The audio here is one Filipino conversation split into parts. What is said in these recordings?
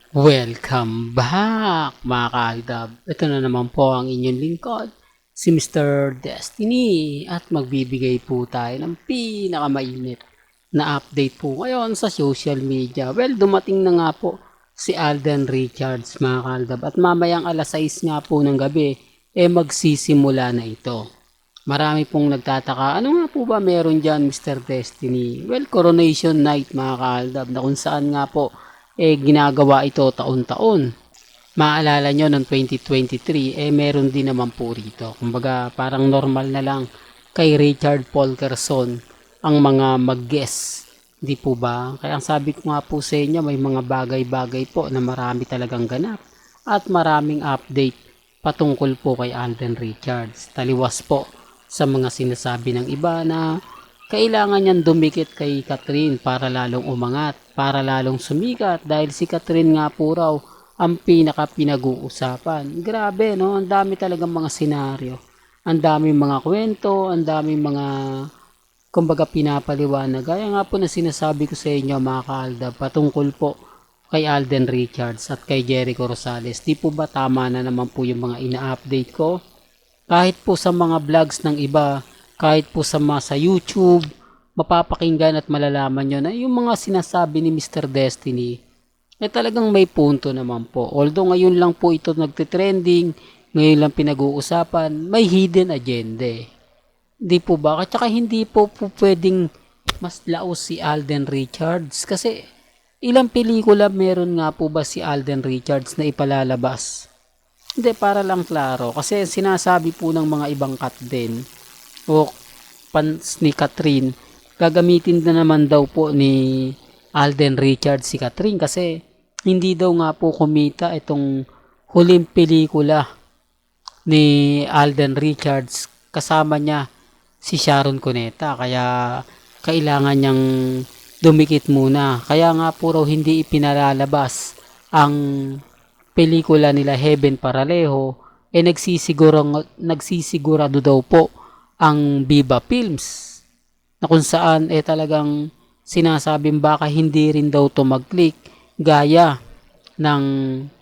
Welcome back mga kaaldab. Ito na naman po ang inyong lingkod, si Mr. Destiny at magbibigay po tayo ng pinakamainit na update po ngayon sa social media. Well, dumating na nga po si Alden Richards mga kaaldab at mamayang alas 6 nga po ng gabi magsisimula na ito. Marami pong nagtataka, ano nga po ba meron dyan Mr. Destiny? Well, Coronation Night mga kaaldab na kung saan nga po ginagawa ito taon-taon. Maalala nyo noong 2023 meron din naman po rito. Kumbaga parang normal na lang kay Richard Polkerson ang mga mag-guest. Di po ba? Kaya ang sabi ko nga po sa inyo may mga bagay-bagay po na marami talagang ganap at maraming update patungkol po kay Alden Richards. Taliwas po sa mga sinasabi ng iba na kailangan niyang dumikit kay Catherine para lalong umangat, para lalong sumikat dahil si Catherine nga po raw ang pinag-uusapan. Grabe no, ang dami talagang mga senaryo. Ang daming mga kwento, ang daming mga kumbaga pinapaliwanag. Gaya nga po na sinasabi ko sa inyo mga kaalda patungkol po kay Alden Richards at kay Jericho Rosales. Di po ba tama na naman po yung mga ina-update ko? Kahit po sa mga vlogs ng iba, kahit po sa YouTube, mapapakinggan at malalaman nyo na yung mga sinasabi ni Mr. Destiny, talagang may punto naman po. Although ngayon lang po ito nagtitrending, ngayon lang pinag-uusapan, may hidden agenda. Di po ba? At saka hindi po pwedeng mas laos si Alden Richards kasi ilang pelikula meron nga po ba si Alden Richards na ipalalabas? Hindi, para lang klaro. Kasi sinasabi po ng mga ibang cut din o fans ni Catherine, gagamitin na naman daw po ni Alden Richards si Catherine kasi hindi daw nga po kumita itong huling pelikula ni Alden Richards, kasama niya si Sharon Cuneta, kaya kailangan niyang dumikit muna. Kaya nga po raw hindi ipinalalabas ang pelikula nila Heaven Paralejo, nagsisigurado daw po ang Viva Films na kung saan talagang sinasabing baka hindi rin daw to mag-click gaya ng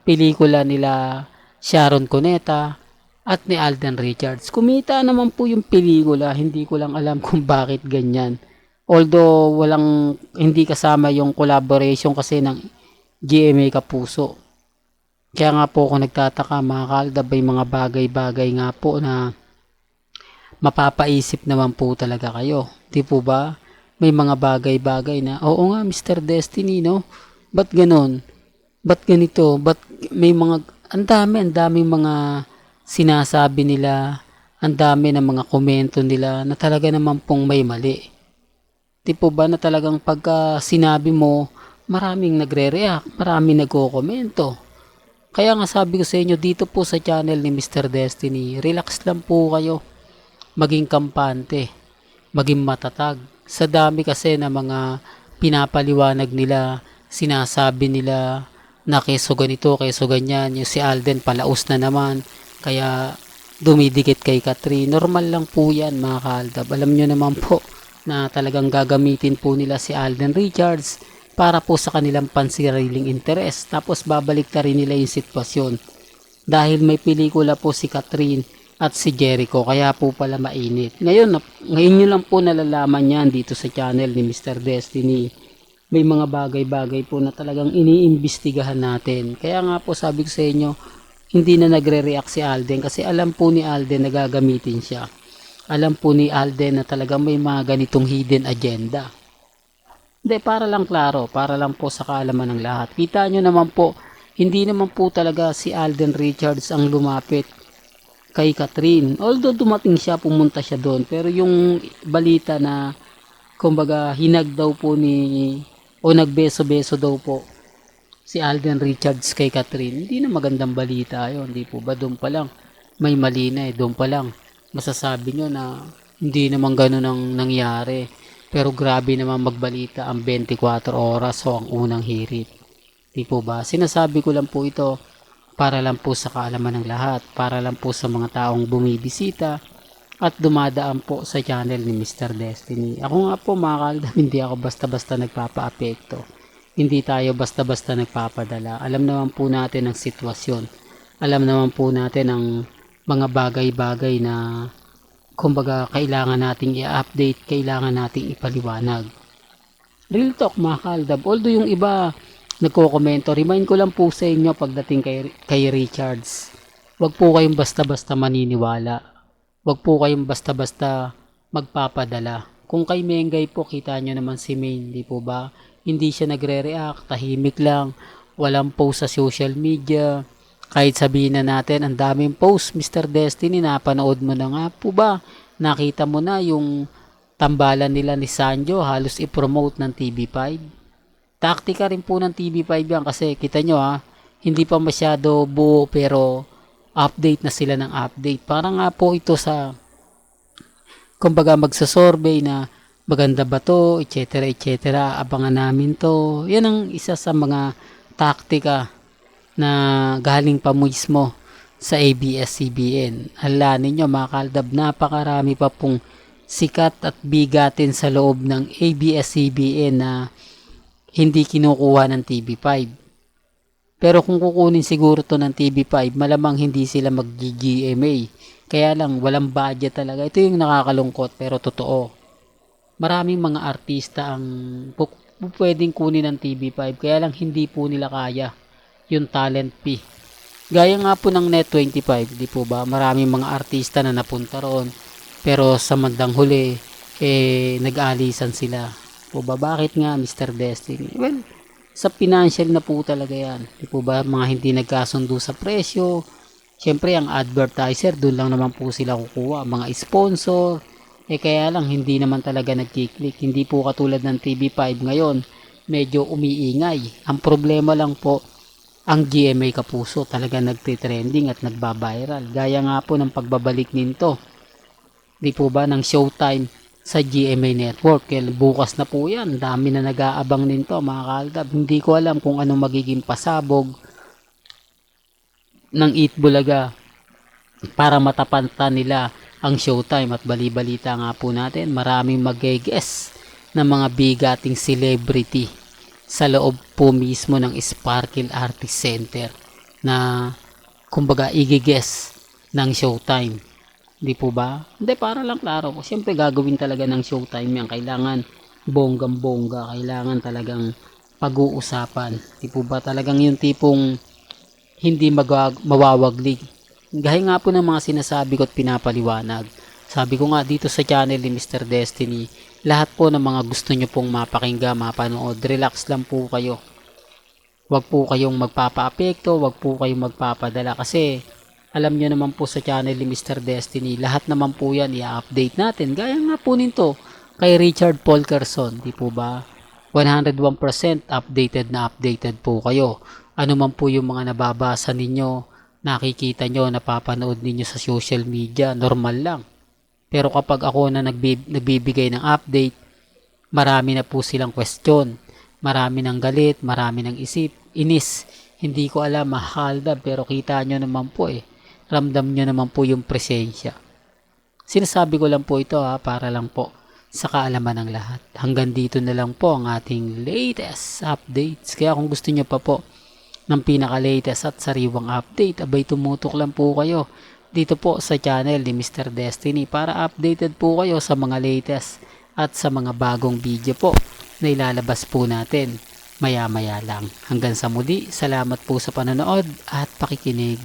pelikula nila Sharon Cuneta at ni Alden Richards. Kumita naman po yung pelikula, hindi ko lang alam kung bakit ganyan. Although hindi kasama yung collaboration kasi ng GMA Kapuso. Kaya nga po ako nagtataka mga kaaldab, may mga bagay-bagay nga po na mapapaisip naman po talaga kayo. Di po ba? May mga bagay-bagay na, oo nga Mr. Destiny, no? Ba't ganon? Ba't ganito? Ba't may mga, ang daming mga sinasabi nila, ang dami ng mga komento nila na talaga naman pong may mali. Di po ba na talagang pagka sinabi mo, maraming nagre-react, maraming nagko-komento. Kaya nga sabi ko sa inyo dito po sa channel ni Mr. Destiny, relax lang po kayo. Maging kampante, maging matatag. Sa dami kasi na mga pinapaliwanag nila, sinasabi nila na keso ganito, keso ganyan, yung si Alden palaos na naman, kaya dumidikit kay Catherine. Normal lang po yan mga kaaldab. Alam nyo naman po na talagang gagamitin po nila si Alden Richards para po sa kanilang pansariling interes. Tapos babalik na rin nila yung sitwasyon. Dahil may pelikula po si Catherine at si Jericho, kaya po pala mainit. Ngayon nyo lang po nalalaman yan dito sa channel ni Mr. Destiny. May mga bagay-bagay po na talagang iniimbestigahan natin. Kaya nga po sabi ko sa inyo, hindi na nagre-react si Alden kasi alam po ni Alden na gagamitin siya. Alam po ni Alden na talagang may mga ganitong hidden agenda. Hindi, para lang klaro, para lang po sa kaalaman ng lahat. Kita nyo naman po, hindi naman po talaga si Alden Richards ang lumapit kay Catherine. Although dumating siya, pumunta siya doon. Pero yung balita na, kumbaga, hinag daw po o nagbeso-beso daw po si Alden Richards kay Catherine, hindi na magandang balita yun. Hindi po ba doon pa lang, may mali na doon pa lang. Masasabi nyo na hindi naman ganun ang nangyari. Pero grabe naman magbalita ang 24 oras o ang unang hirit. Di po ba? Sinasabi ko lang po ito para lang po sa kaalaman ng lahat, para lang po sa mga taong bumibisita at dumadaan po sa channel ni Mr. Destiny. Ako nga po mga kaldam, hindi ako basta-basta nagpapa-apekto. Hindi tayo basta-basta nagpapadala. Alam naman po natin ang sitwasyon. Alam naman po natin ang mga bagay-bagay na kumbaga kailangan nating i-update, kailangan nating ipaliwanag. Real talk mga kaaldab. Although yung iba nagko-komento, remind ko lang po sa inyo pagdating kay Richards. Huwag po kayong basta-basta maniniwala. Huwag po kayong basta-basta magpapadala. Kung kay Mengay po, kita nyo naman si Main, di po ba? Hindi siya nagre-react, tahimik lang, walang post sa social media. Kahit sabihin na natin, ang daming post, Mr. Destiny, napanood mo na nga po ba? Nakita mo na yung tambalan nila ni Sanjo, halos i-promote ng TV5. Taktika rin po ng TV5 yan kasi kita nyo hindi pa masyado buo pero update na sila ng update. Para nga po ito sa kumbaga magsasurvey na maganda ba to, etc. etc. Abangan namin to. Yan ang isa sa mga taktika na galing pa mismo sa ABS-CBN. Hala ninyo mga kaaldab, napakarami pa pong sikat at bigatin sa loob ng ABS-CBN na hindi kinukuha ng TV5. Pero kung kukunin siguro to ng TV5, malamang hindi sila mag-GMA. Kaya lang, walang budget talaga. Ito yung nakakalungkot pero totoo. Maraming mga artista ang pwedeng kunin ng TV5 kaya lang hindi po nila kaya yung talent fee. Gaya nga po ng Net25, di po ba? Maraming mga artista na napunta roon pero sa mandang huli nag-alisan sila. Po ba bakit nga Mr. Destiny? Well, sa financial na po talaga yan. Di po ba mga hindi nagkasundo sa presyo? Siyempre ang advertiser doon lang naman po sila kukuha, mga sponsor. Kaya lang hindi naman talaga nagkiklik. Hindi po katulad ng TV5 ngayon, medyo umiingay. Ang problema lang po, ang GMA Kapuso talaga nagtitrending at nagbabiral. Gaya nga po ng pagbabalik nito. Di po ba ng Showtime sa GMA Network. Kaya bukas na po yan. Dami na nag-aabang nito mga kaaldab. Hindi ko alam kung ano magiging pasabog ng Eat Bulaga para matapantan nila ang Showtime. At bali-balita nga po natin, maraming mag-guess ng mga bigating celebrity sa loob po mismo ng Sparkle Artist Center na kumbaga i-guess ng Showtime. Di po ba? Hindi, para lang klaro ko. Siyempre gagawin talaga ng Showtime yan. Kailangan bonggang-bongga. Kailangan talagang pag-uusapan. Di po ba talagang yung tipong hindi mawawaglig. Gaya nga po ng mga sinasabi ko at pinapaliwanag. Sabi ko nga dito sa channel ni Mr. Destiny, lahat po ng mga gusto nyo pong mapakinggan, mapanood, relax lang po kayo. Huwag po kayong magpapa-apekto, huwag po kayong magpapadala kasi alam nyo naman po sa channel ni Mr. Destiny, lahat naman po yan i-update natin. Gaya nga po nito kay Richard Polkerson, di po ba? 101% updated na updated po kayo. Ano man po yung mga nababasa ninyo, nakikita nyo, napapanood ninyo sa social media, normal lang. Pero kapag ako na nagbibigay ng update, marami na po silang question. Marami ng galit, marami ng inis. Hindi ko alam, mahaldab, pero kita nyo naman po ramdam nyo naman po yung presensya. Sinasabi ko lang po ito para lang po sa kaalaman ng lahat. Hanggang dito na lang po ang ating latest updates. Kaya kung gusto nyo pa po ng pinaka-latest at sariwang update, abay tumutok lang po kayo dito po sa channel ni Mr. Destiny para updated po kayo sa mga latest at sa mga bagong video po na ilalabas po natin maya-maya lang. Hanggang sa muli, salamat po sa panonood at pakikinig.